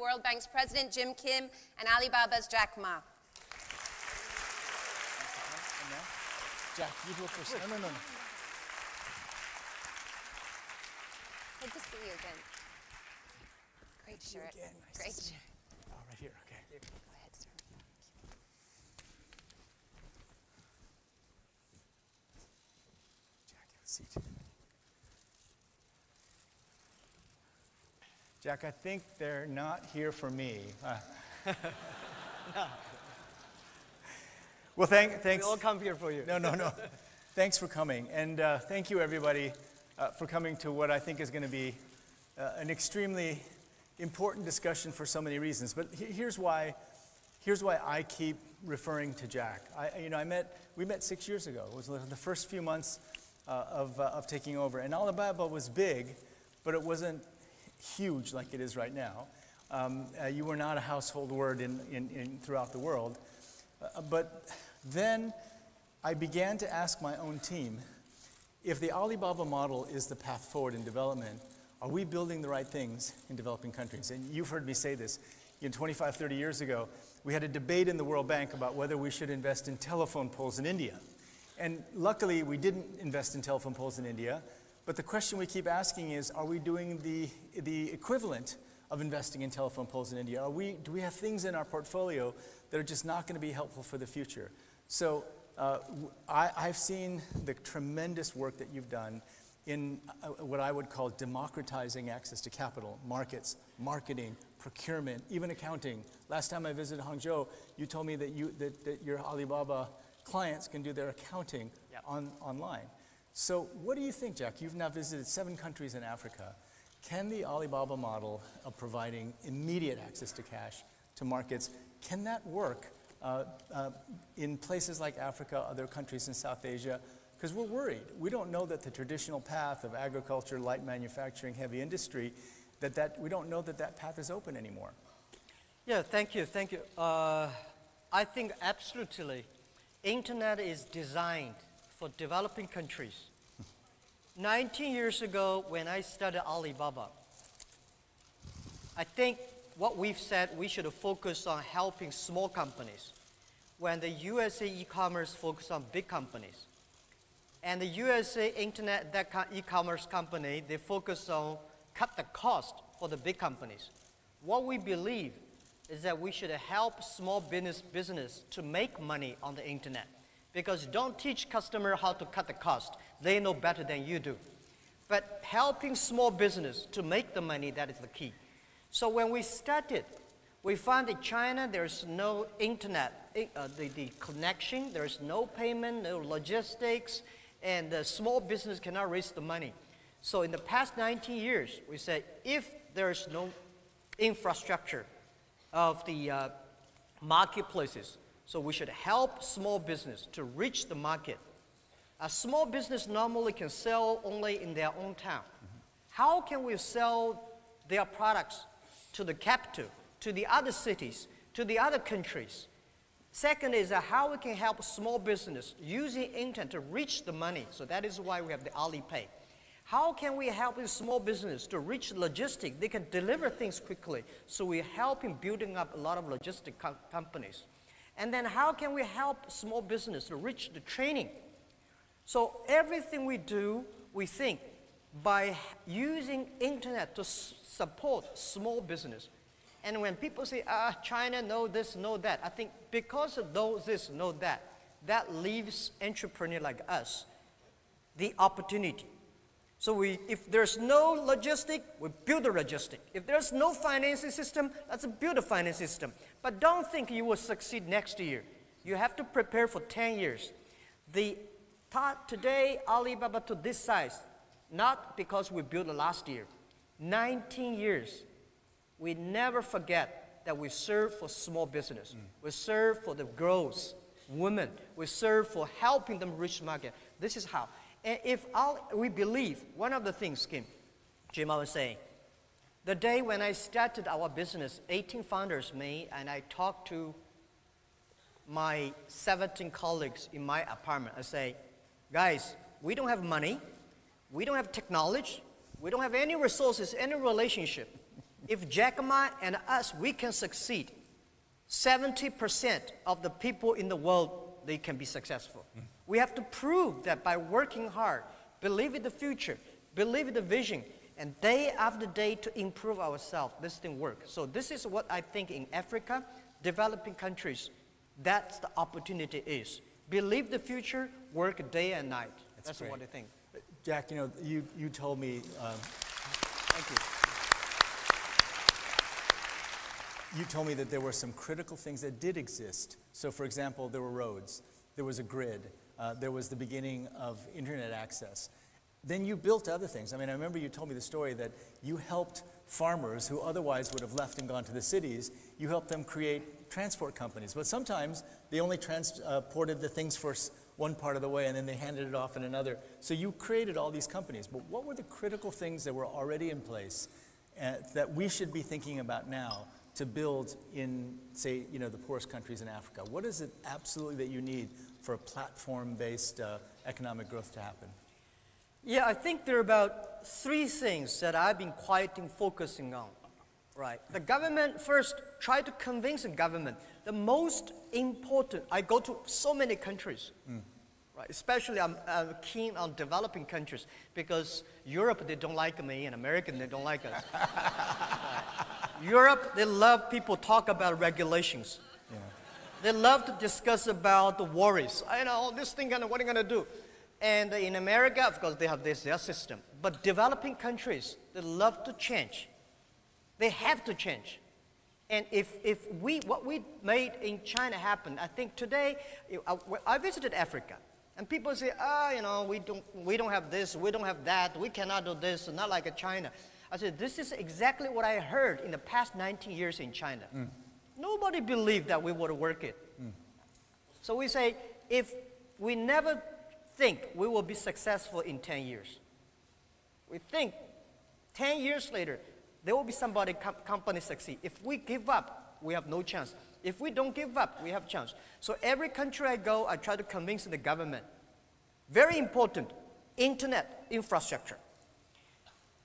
World Bank's President Jim Kim and Alibaba's Jack Ma. Jack, you go first. No. Good to see you again. Great shirt. Great shirt. Oh, right here, okay. Go ahead, sir. Jack, have a seat. Jack, I think they're not here for me. Well, thanks. We all come here for you. No. Thanks for coming. And thank you, everybody, for coming to what I think is going to be an extremely important discussion for so many reasons. But here's why I keep referring to Jack. We met 6 years ago. It was the first few months of taking over. And Alibaba was big, but it wasn't huge like it is right now. You were not a household word throughout the world. But then I began to ask my own team, if the Alibaba model is the path forward in development, are we building the right things in developing countries? And you've heard me say this. 25, 30 years ago, we had a debate in the World Bank about whether we should invest in telephone poles in India. And luckily, we didn't invest in telephone poles in India. But the question we keep asking is, are we doing the equivalent of investing in telephone poles in India? Do we have things in our portfolio that are just not going to be helpful for the future? So I've seen the tremendous work that you've done in what I would call democratizing access to capital, markets, marketing, procurement, even accounting. Last time I visited Hangzhou, you told me that your Alibaba clients can do their accounting online. So what do you think, Jack? You've now visited 7 countries in Africa. Can the Alibaba model of providing immediate access to cash to markets, can that work in places like Africa, other countries in South Asia? Because we're worried. We don't know that the traditional path of agriculture, light manufacturing, heavy industry, we don't know that path is open anymore. Yeah, thank you. I think absolutely, internet is designed for developing countries. 19 years ago, when I started Alibaba, I think what we've said, we should focus on helping small companies, when the USA e-commerce focus on big companies. And the USA internet, that e-commerce company, they focus on cut the cost for the big companies. What we believe is that we should help small business to make money on the internet. Because don't teach customer how to cut the cost. They know better than you do. But helping small business to make the money, that is the key. So when we started, we found that China, there's no internet, the connection, there's no payment, no logistics, and the small business cannot raise the money. So in the past 19 years, we said, if there's no infrastructure of the marketplaces, so we should help small business to reach the market. A small business normally can sell only in their own town. How can we sell their products to the capital, to the other cities, to the other countries? Second is how we can help small business using internet to reach the money. So that is why we have the Alipay. How can we help a small business to reach logistics? They can deliver things quickly. So we help in building up a lot of logistic companies. And then how can we help small business to reach the training? So everything we do, we think by using internet to support small business. And when people say, China, know this, know that, I think because of this, know that, that leaves entrepreneurs like us the opportunity. So if there's no logistic, we build a logistic. If there's no financing system, let's build a financing system. But don't think you will succeed next year. You have to prepare for 10 years. Today, Alibaba to this size, not because we built it last year. 19 years, we never forget that we serve for small business. We serve for the girls, women. We serve for helping them reach market. This is how. And we believe, one of the things, Jim, I was saying, the day when I started our business, 18 founders, me, and I talked to my 17 colleagues in my apartment. I say, guys, we don't have money, we don't have technology, we don't have any resources, any relationship. If Jack Ma and us, we can succeed, 70% of the people in the world, they can be successful. We have to prove that by working hard, believe in the future, believe in the vision, and day after day to improve ourselves, this thing works. So this is what I think in Africa, developing countries, that's the opportunity is. Believe the future, work day and night. That's what I think. Jack, you know, you told me, Thank you. you told me that there were some critical things that did exist. So for example, there were roads, there was a grid, there was the beginning of internet access. Then you built other things. I mean, I remember you told me the story that you helped farmers who otherwise would have left and gone to the cities, you helped them create transport companies. But sometimes they only transported the things for one part of the way and then they handed it off in another. So you created all these companies. But what were the critical things that were already in place that we should be thinking about now to build in, say, you know, the poorest countries in Africa? What is it absolutely that you need for a platform-based economic growth to happen? Yeah, I think there are about 3 things that I've been quietly focusing on, right? The government, first, try to convince the government. The most important, I go to so many countries, right? Especially I'm keen on developing countries because Europe, they don't like me, and America, they don't like us. Right. Europe, they love people talk about regulations. Yeah. They love to discuss about the worries. I know this thing, what are you going to do? And in America, of course, they have their system. But developing countries, they love to change. They have to change. And if what we made in China happen, I think today, I visited Africa. And people say, you know, we don't have this, we don't have that, we cannot do this, not like China. I said, this is exactly what I heard in the past 19 years in China. Nobody believed that we would work it. So we say, if we never think we will be successful in 10 years. We think 10 years later, there will be somebody company succeed. If we give up, we have no chance. If we don't give up, we have a chance. So every country I go, I try to convince the government. Very important, internet infrastructure.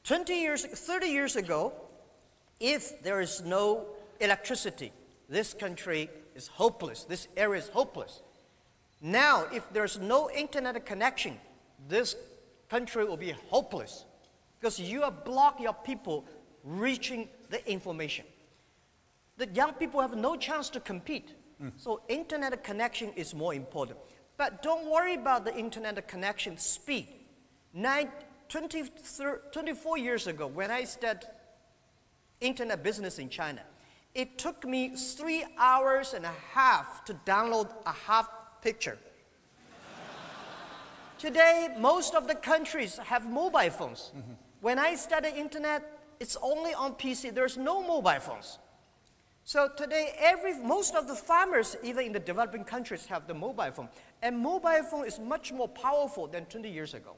30 years ago, if there is no electricity, this country is hopeless. This area is hopeless. Now, if there's no internet connection, this country will be hopeless because you are blocking your people reaching the information. The young people have no chance to compete. So internet connection is more important. But don't worry about the internet connection speed. 24 years ago, when I started internet business in China, it took me 3 hours and a half to download a half picture. Today, most of the countries have mobile phones. When I studied internet, it's only on PC. There's no mobile phones. So today, most of the farmers, even in the developing countries, have the mobile phone. And mobile phone is much more powerful than 20 years ago.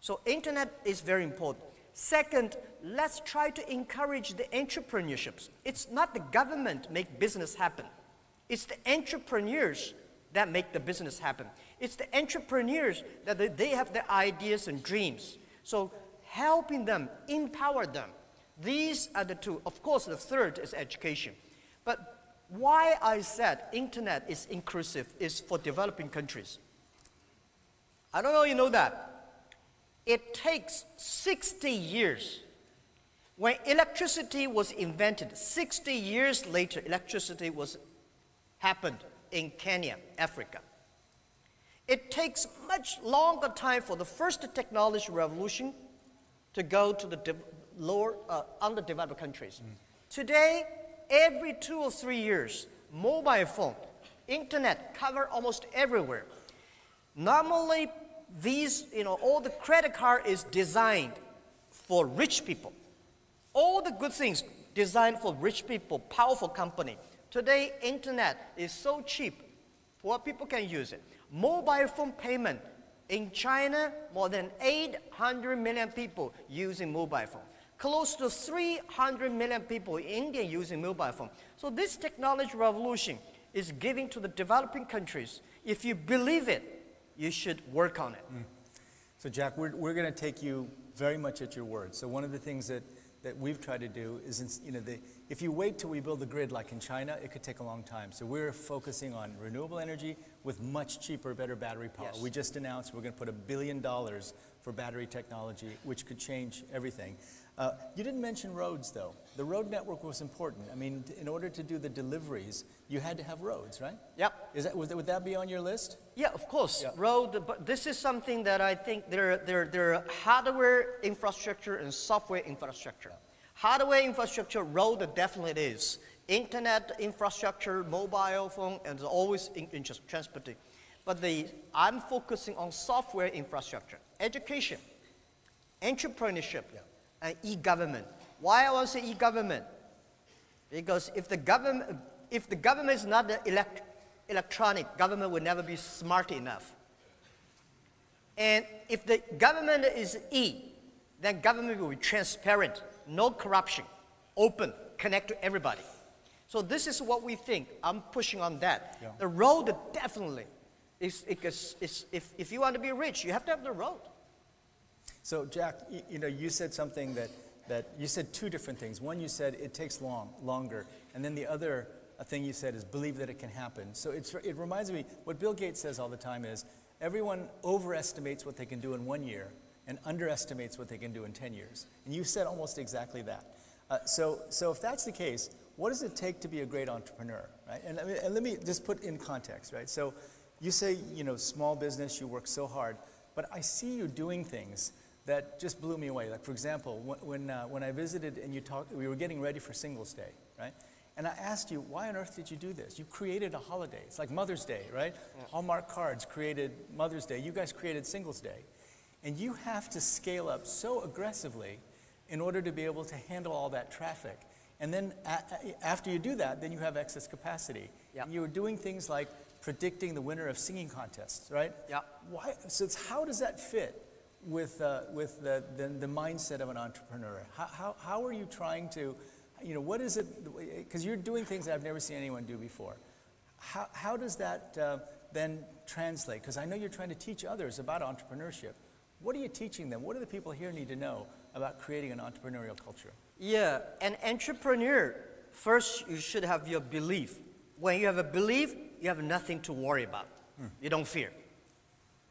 So internet is very important. Second, let's try to encourage the entrepreneurships. It's not the government make business happen. It's the entrepreneurs that make the business happen. It's the entrepreneurs that they have their ideas and dreams. So helping them, empower them. These are the 2. Of course, the third is education. But why I said internet is inclusive is for developing countries. I don't know you know that. It takes 60 years. When electricity was invented, 60 years later, electricity happened in Kenya, Africa. It takes much longer time for the first technology revolution to go to the underdeveloped countries. Today, every 2 or 3 years, mobile phone, internet cover almost everywhere. Normally, all the credit card is designed for rich people. All the good things designed for rich people, powerful company. Today, internet is so cheap, poor people can use it. Mobile phone payment. In China, more than 800 million people using mobile phone. Close to 300 million people in India using mobile phone. So this technology revolution is giving to the developing countries. If you believe it, you should work on it. So Jack, we're going to take you very much at your word. So one of the things that that we've tried to do is, if you wait till we build the grid like in China, it could take a long time. So we're focusing on renewable energy with much cheaper, better battery power. Yes. We just announced we're going to put $1 billion for battery technology, which could change everything. You didn't mention roads, though. The road network was important. I mean, in order to do the deliveries, you had to have roads, right? Yep. Would that be on your list? Yeah, of course. Yeah. Road, but this is something that I think there are hardware infrastructure and software infrastructure. Hardware infrastructure, road definitely it is. Internet infrastructure, mobile phone, and always in transporting. But I'm focusing on software infrastructure, education, entrepreneurship, and e-government. Why I want to say e-government? Because if the government is not the electronic, government will never be smart enough. And if the government is E, then government will be transparent, no corruption, open, connect to everybody. So this is what we think. I'm pushing on that. Yeah. The road definitely is if you want to be rich, you have to have the road. So Jack, you said something that you said two different things. One, you said it takes longer, and then the other thing you said is believe that it can happen. So it reminds me, what Bill Gates says all the time is everyone overestimates what they can do in 1 year and underestimates what they can do in 10 years. And you said almost exactly that. So if that's the case, what does it take to be a great entrepreneur, right? And let me just put in context, right? So you say, small business, you work so hard, but I see you doing things that just blew me away. Like, for example, when I visited and we were getting ready for Singles Day, right? And I asked you, why on earth did you do this? You created a holiday. It's like Mother's Day, right? Yeah. Hallmark Cards created Mother's Day. You guys created Singles Day. And you have to scale up so aggressively in order to be able to handle all that traffic. And then after you do that, then you have excess capacity. Yep. And you were doing things like predicting the winner of singing contests, right? Yeah. Why? So how does that fit with the mindset of an entrepreneur? How are you trying to, what is it? Because you're doing things that I've never seen anyone do before. How does that then translate? Because I know you're trying to teach others about entrepreneurship. What are you teaching them? What do the people here need to know about creating an entrepreneurial culture? Yeah, an entrepreneur, first you should have your belief. When you have a belief, you have nothing to worry about. You don't fear,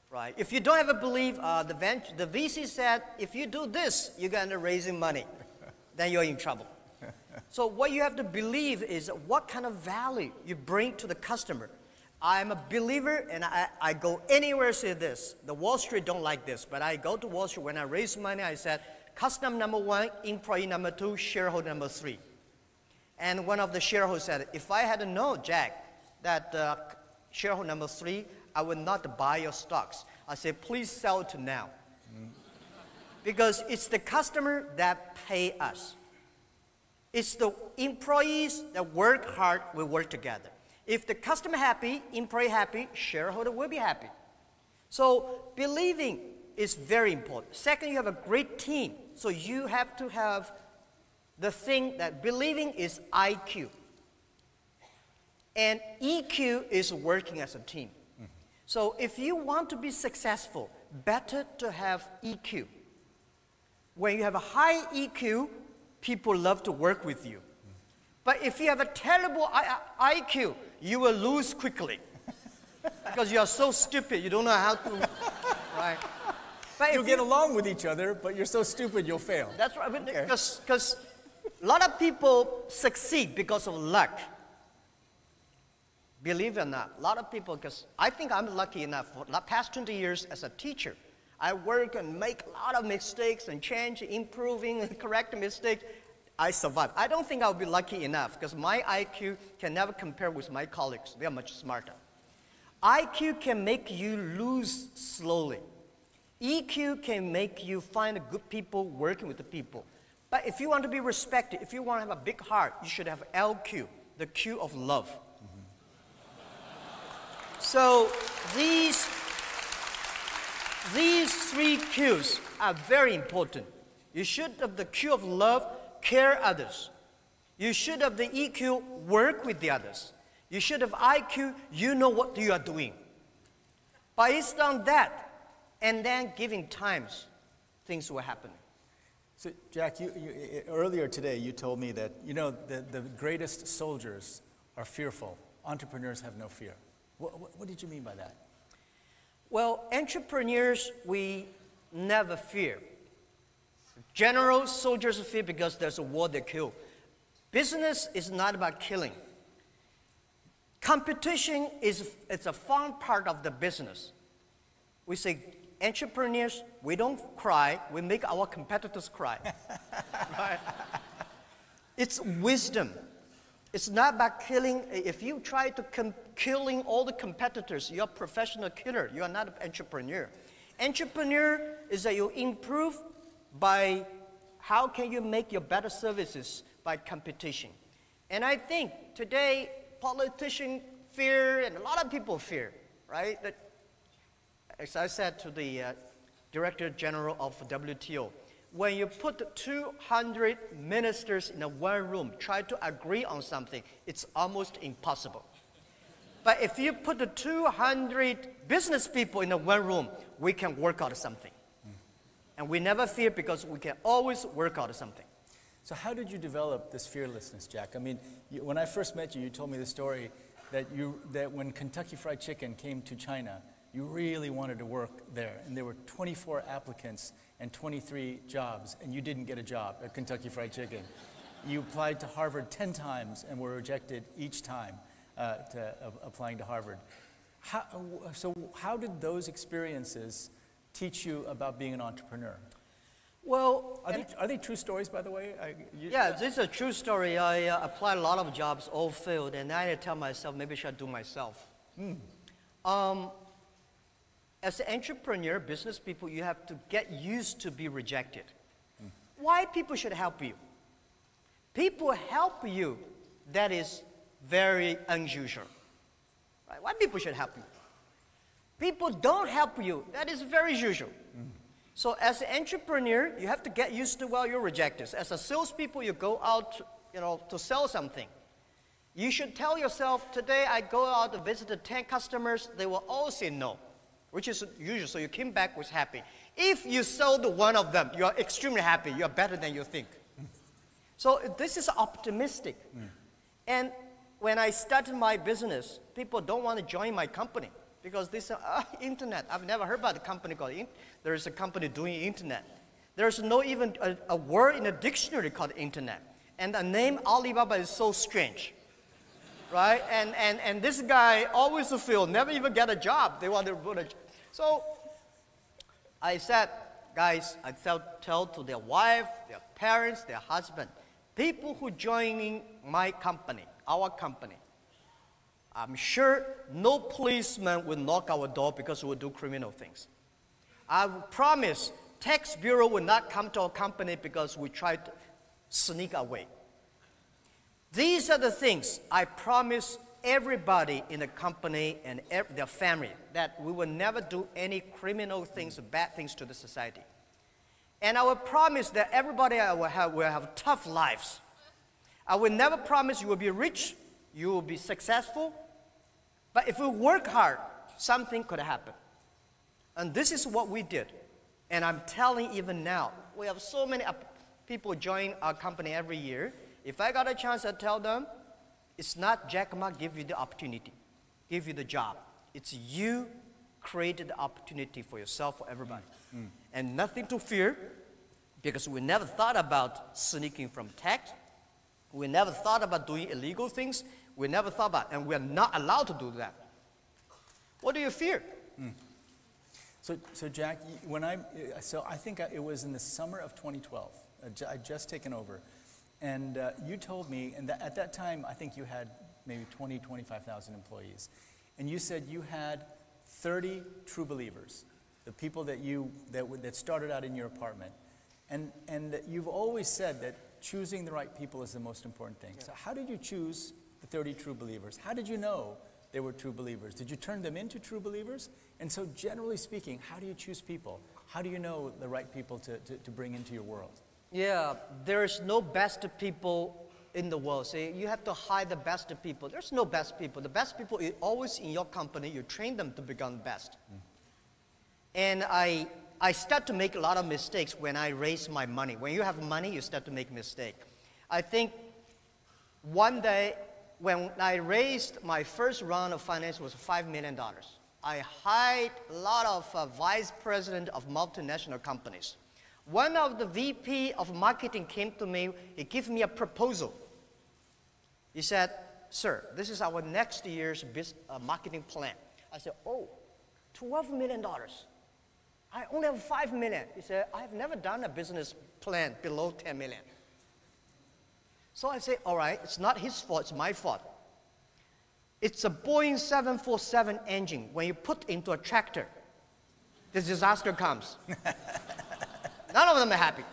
right? If you don't have a belief, the VC said, if you do this, you're going to raise money. Then you're in trouble. So what you have to believe is what kind of value you bring to the customer. I'm a believer, and I go anywhere say this. The Wall Street don't like this, but I go to Wall Street. When I raise money, I said, customer number 1, employee number 2, shareholder number 3. And one of the shareholders said, if I had known, Jack, that shareholder number 3, I would not buy your stocks. I said, please sell to now. Because it's the customer that pay us. It's the employees that work hard, we work together. If the customer happy, employee happy, shareholder will be happy. So believing is very important. Second, you have a great team. So you have to have the thing that believing is IQ. And EQ is working as a team. So if you want to be successful, better to have EQ. When you have a high EQ, people love to work with you. But if you have a terrible IQ, you will lose quickly. Because you are so stupid, you don't know how to, right? But You'll get along with each other, but you're so stupid you'll fail. That's right, because a lot of people succeed because of luck. Believe it or not, a lot of people, because I think I'm lucky enough, for the past 20 years as a teacher, I work and make a lot of mistakes and change, improving, and correct mistakes. I survive. I don't think I'll be lucky enough because my IQ can never compare with my colleagues. They are much smarter. IQ can make you lose slowly. EQ can make you find good people working with the people. But if you want to be respected, if you want to have a big heart, you should have LQ, the Q of love. So these 3 Qs are very important. You should have the Q of love, care others. You should have the EQ, work with the others. You should have IQ, you know what you are doing. Based on that, and then giving times, things will happen. So, Jack, earlier today you told me that, the greatest soldiers are fearful. Entrepreneurs have no fear. What did you mean by that? Well, entrepreneurs, we never fear. Generals, soldiers fear because there's a war they kill. Business is not about killing. Competition it's a fun part of the business. We say, entrepreneurs, we don't cry, we make our competitors cry. Right? It's wisdom. It's not about killing. If you try to killing all the competitors, you're a professional killer. You are not an entrepreneur. Entrepreneur is that you improve by how can you make your better services by competition. And I think today politicians fear, and a lot of people fear, right? That, as I said to the Director General of WTO, when you put 200 ministers in one room, try to agree on something, it's almost impossible. But if you put the 200 business people in one room, we can work out something. And we never fear because we can always work out something. So how did you develop this fearlessness, Jack? I mean, when I first met you, you told me the story that when Kentucky Fried Chicken came to China, you really wanted to work there. And there were 24 applicants and 23 jobs, and you didn't get a job at Kentucky Fried Chicken. You applied to Harvard 10 times and were rejected each time applying to Harvard. So how did those experiences teach you about being an entrepreneur? Well, are they true stories, by the way? Yeah, this is a true story. I applied a lot of jobs, all failed, and I tell myself, maybe I should do myself. As an entrepreneur, business people, you have to get used to be rejected. Why people should help you? People help you, that is very unusual. Right? Why people should help you? People don't help you, that is very usual. So as an entrepreneur, you have to get used to, well, you're rejected. As a salespeople, you go out, to sell something. You should tell yourself, today I go out to visit 10 customers, they will all say no, which is usual, so you came back with happy. If you sold one of them, you are extremely happy, you are better than you think. So this is optimistic. And when I started my business, people don't want to join my company because they say, internet, I've never heard about a company called there is a company doing internet. There's no even a word in a dictionary called internet. And the name Alibaba is so strange, right? And this guy always failed, never even get a job. They want to put a, so I said, guys, I tell to their wife, their parents, their husband, people who joining my company, our company, I'm sure no policeman will knock our door because we do criminal things. I promise tax bureau will not come to our company because we try to sneak away. These are the things I promise everybody in the company and their family, that we will never do any criminal things, bad things to the society. And I will promise that everybody will have tough lives. I will never promise you will be rich, you will be successful, but if we work hard, something could happen. And this is what we did. And I'm telling even now, we have so many people join our company every year. If I got a chance, I tell them, it's not Jack Ma give you the opportunity, give you the job. It's you created the opportunity for yourself, for everybody. And nothing to fear, because we never thought about sneaking from tax. We never thought about doing illegal things. We never thought about, and we're not allowed to do that. What do you fear? So Jack, I think it was in the summer of 2012. I'd just taken over. And you told me, and at that time, I think you had maybe 25,000 employees. And you said you had 30 true believers, the people that started out in your apartment. And you've always said that choosing the right people is the most important thing. So how did you choose the 30 true believers? How did you know they were true believers? Did you turn them into true believers? And so generally speaking, how do you choose people? How do you know the right people to bring into your world? Yeah, there's no best people in the world. See, you have to hire the best people. There's no best people. The best people is always in your company. You train them to become best. And I I start to make a lot of mistakes when I raise my money. When you have money, you start to make mistake. I think one day when I raised my first round of finance was $5 million. I hired a lot of vice president of multinational companies. One of the VP of marketing came to me, he gave me a proposal. He said, sir, this is our next year's marketing plan. I said, oh, $12 million. I only have $5 million. He said, I've never done a business plan below $10 million. So I say, all right, it's not his fault, it's my fault. It's a Boeing 747 engine. When you put into a tractor, the disaster comes. None of them are happy.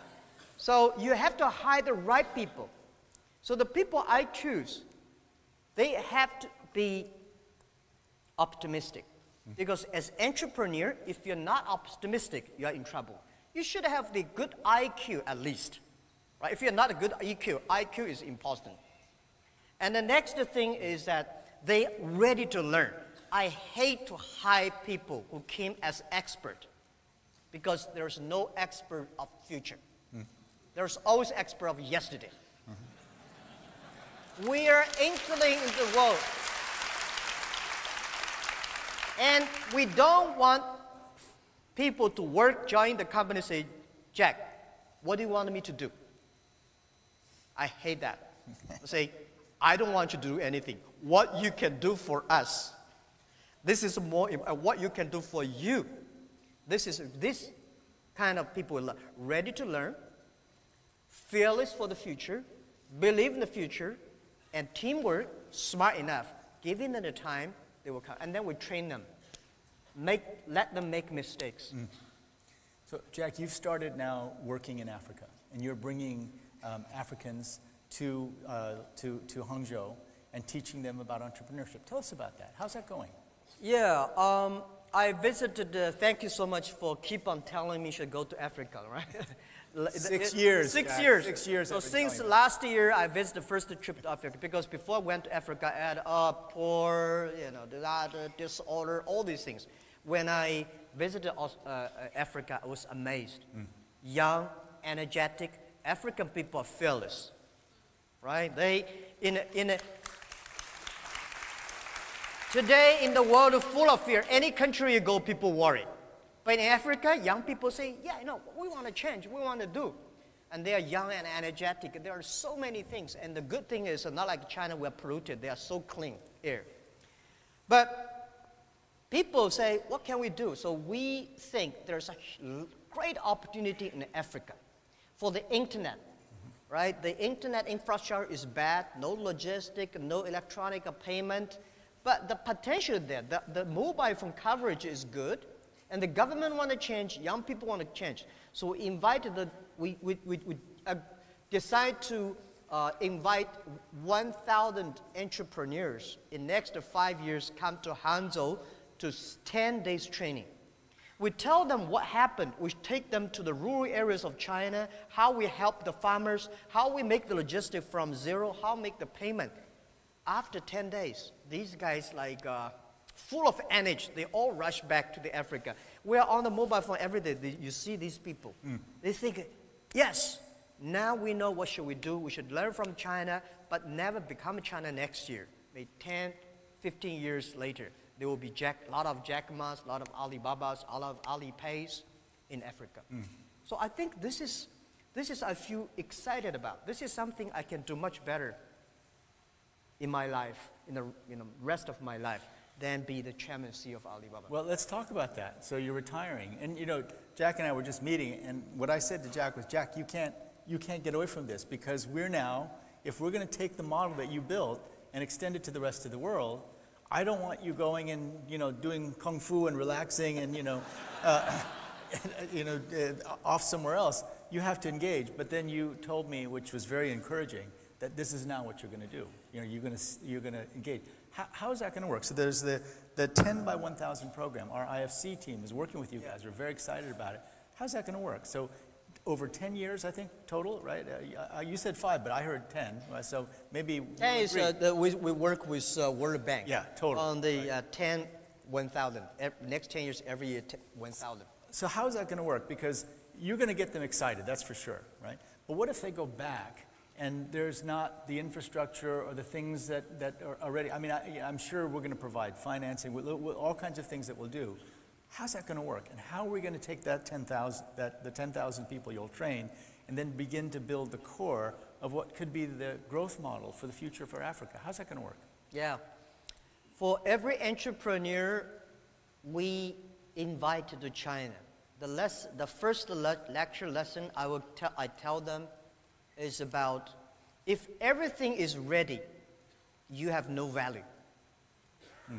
So you have to hire the right people. So the people I choose, they have to be optimistic. Because as entrepreneur, if you're not optimistic, you're in trouble. You should have the good IQ at least. Right? If you're not a good IQ is important. And the next thing is that they're ready to learn. I hate to hire people who came as expert because there's no expert of future. There's always expert of yesterday. We are entering the world. And we don't want people to work, join the company, say, Jack, what do you want me to do? I hate that. I say, I don't want you to do anything. What you can do for us. This is more what you can do for you. This kind of people ready to learn, fearless for the future, believe in the future, and teamwork, smart enough. Given them the time, they will come. And then we train them. Let them make mistakes. So, Jack, you've started now working in Africa, and you're bringing Africans to Hangzhou and teaching them about entrepreneurship. Tell us about that. How's that going? Yeah, I visited, thank you so much for keep on telling me I should go to Africa, right? 6 years. 6 Jack. years. 6 years. So since last year, I visited the first trip to Africa because before I went to Africa, I had poor, disorder, all these things. When I visited Africa, I was amazed. Young, energetic, African people are fearless, right? Today in the world full of fear, any country you go, people worry. But in Africa, young people say, yeah, we want to change, we want to do. And they are young and energetic. There are so many things. And the good thing is, not like China, we're polluted. They are so clean air. But people say, what can we do? So we think there's a great opportunity in Africa for the internet, right? The internet infrastructure is bad, no logistic, no electronic payment. But the potential there, the mobile phone coverage is good, and the government want to change, young people want to change. So we decide to invite 1,000 entrepreneurs in next 5 years come to Hangzhou to 10 days training. We tell them what happened. We take them to the rural areas of China, how we help the farmers, how we make the logistics from zero, how we make the payment. After 10 days, these guys full of energy, they all rush back to the Africa. We are on the mobile phone every day. You see these people. They think, yes, now we know what should we do. We should learn from China, but never become China next year. Maybe 10, 15 years later, there will be a lot of Jack Ma's, a lot of Alibabas, a lot of Alipays in Africa. So I think this is I feel excited about. This is something I can do much better in my life, in the rest of my life, than be the chairman and CEO of Alibaba. Well, let's talk about that. So you're retiring, and Jack and I were just meeting, and what I said to Jack was, Jack, you can't get away from this because we're now, if we're going to take the model that you built and extend it to the rest of the world, I don't want you going and doing kung fu and relaxing and off somewhere else. You have to engage. But then you told me, which was very encouraging, that this is now what you're going to do. You're going to engage. How is that going to work? So there's the 10 by 1,000 program. Our IFC team is working with you guys. We're very excited about it. How's that going to work? So over 10 years, I think, total, right? You said 5, but I heard 10. So maybe 10 is, we work with World Bank. Yeah, totally. On the 10, 1,000. Next 10 years, every year, 1,000. So how is that going to work? Because you're going to get them excited, that's for sure, right? But what if they go back and there's not the infrastructure or the things that are already, I mean, I'm sure we're going to provide financing, with all kinds of things that we'll do. How's that going to work? And how are we going to take that 10,000, the 10,000 people you'll train and then begin to build the core of what could be the growth model for the future for Africa? How's that going to work? Yeah. For every entrepreneur we invite to China, the first lecture lesson I tell them is about, if everything is ready, you have no value.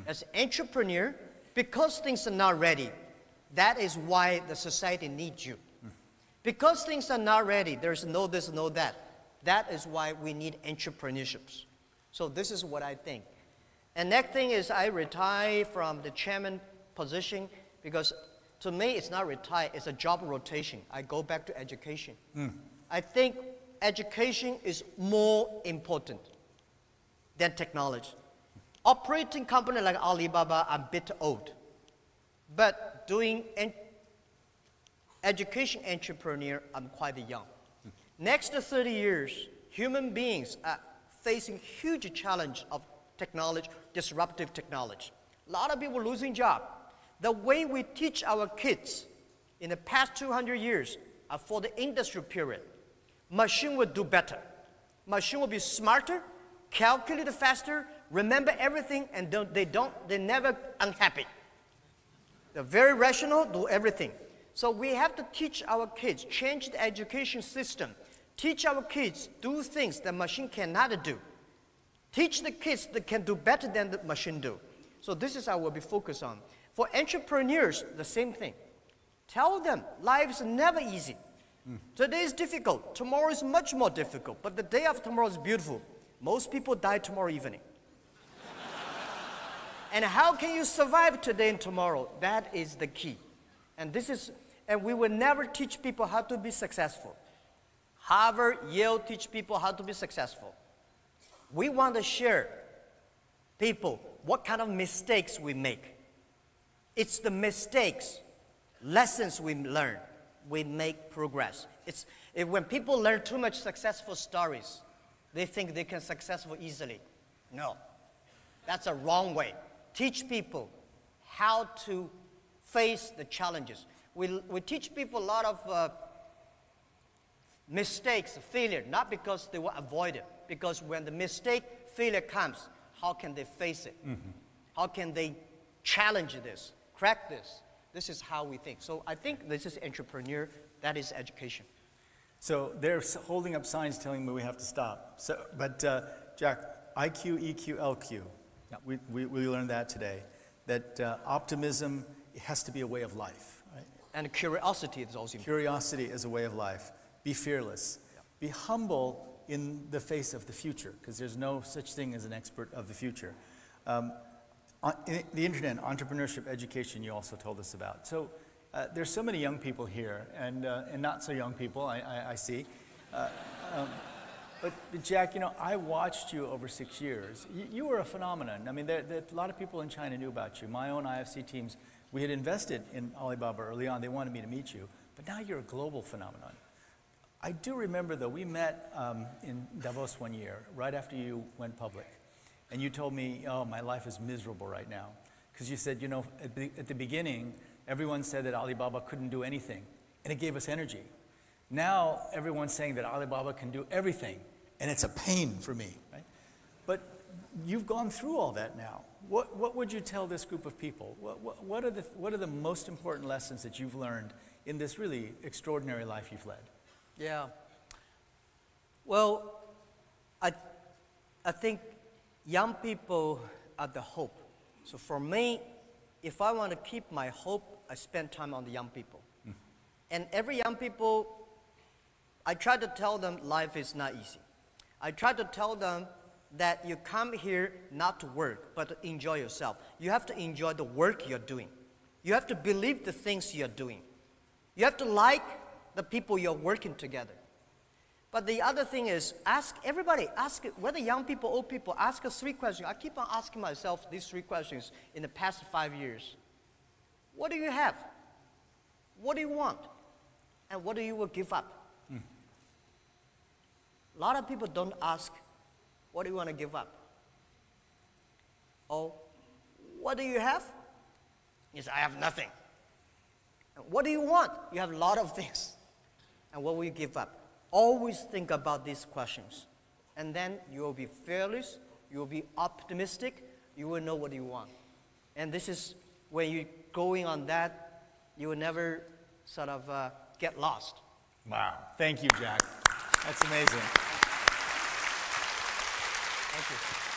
As an entrepreneur, because things are not ready, that is why the society needs you. Because things are not ready, there's no this, no that. That is why we need entrepreneurships. So this is what I think. And next thing is I retire from the chairman position because to me it's not retire, it's a job rotation. I go back to education. I think education is more important than technology. Operating company like Alibaba, I'm a bit old. But doing education entrepreneur, I'm quite young. Next 30 years, human beings are facing huge challenge of technology, disruptive technology. A lot of people losing job. The way we teach our kids in the past 200 years are for the industrial period. Machine will do better. Machine will be smarter, calculate faster, remember everything, and they're never unhappy. They're very rational, do everything. So we have to teach our kids, change the education system, teach our kids do things the machine cannot do. Teach the kids that can do better than the machine do. So this is how we'll be focused on. For entrepreneurs, the same thing. Tell them life is never easy. Today is difficult. Tomorrow is much more difficult. But the day after tomorrow is beautiful. Most people die tomorrow evening. And how can you survive today and tomorrow? That is the key. And we will never teach people how to be successful. Harvard, Yale teach people how to be successful. We want to share people what kind of mistakes we make. It's the mistakes, lessons we learn, we make progress. When people learn too much successful stories, they think they can successful easily. No, that's a wrong way. Teach people how to face the challenges. We teach people a lot of mistakes, failure, not because they will avoid it, because when the mistake, failure comes, how can they face it? How can they challenge this, crack this? This is how we think. So I think this is entrepreneur, that is education. So they're holding up signs telling me we have to stop. So, but Jack, IQ, EQ, LQ, we learned that today, that optimism has to be a way of life. Right? And curiosity is also important. Curiosity is a way of life. Be fearless. Yeah. Be humble in the face of the future, because there's no such thing as an expert of the future. The internet, entrepreneurship, education, you also told us about. So there's so many young people here, and not so young people, I see. But Jack, you know, I watched you over 6 years. You were a phenomenon. I mean, a lot of people in China knew about you. My own IFC teams, we had invested in Alibaba early on. They wanted me to meet you. But now you're a global phenomenon. I do remember, though, we met in Davos one year, right after you went public. And you told me, oh, my life is miserable right now. Because you said, you know, at the beginning, everyone said that Alibaba couldn't do anything. And it gave us energy. Now, everyone's saying that Alibaba can do everything. And it's a pain for me, right? But you've gone through all that now. What would you tell this group of people? What are the most important lessons that you've learned in this really extraordinary life you've led? Yeah. Well, I think young people are the hope. So for me, if I want to keep my hope, I spend time on the young people. And every young people, I try to tell them life is not easy. I try to tell them that you come here not to work, but to enjoy yourself. You have to enjoy the work you're doing. You have to believe the things you're doing. You have to like the people you're working together. But the other thing is, ask everybody, whether young people, old people, ask us 3 questions. I keep on asking myself these 3 questions in the past 5 years. What do you have? what do you want? And what do you will give up? A lot of people don't ask, what do you want to give up? Or, what do you have? He says, I have nothing. And what do you want? You have a lot of things. And what will you give up? Always think about these questions. And then you will be fearless, you will be optimistic, you will know what you want. And this is when you're going on that, you will never sort of get lost. Wow. Thank you, Jack. That's amazing. Thank you.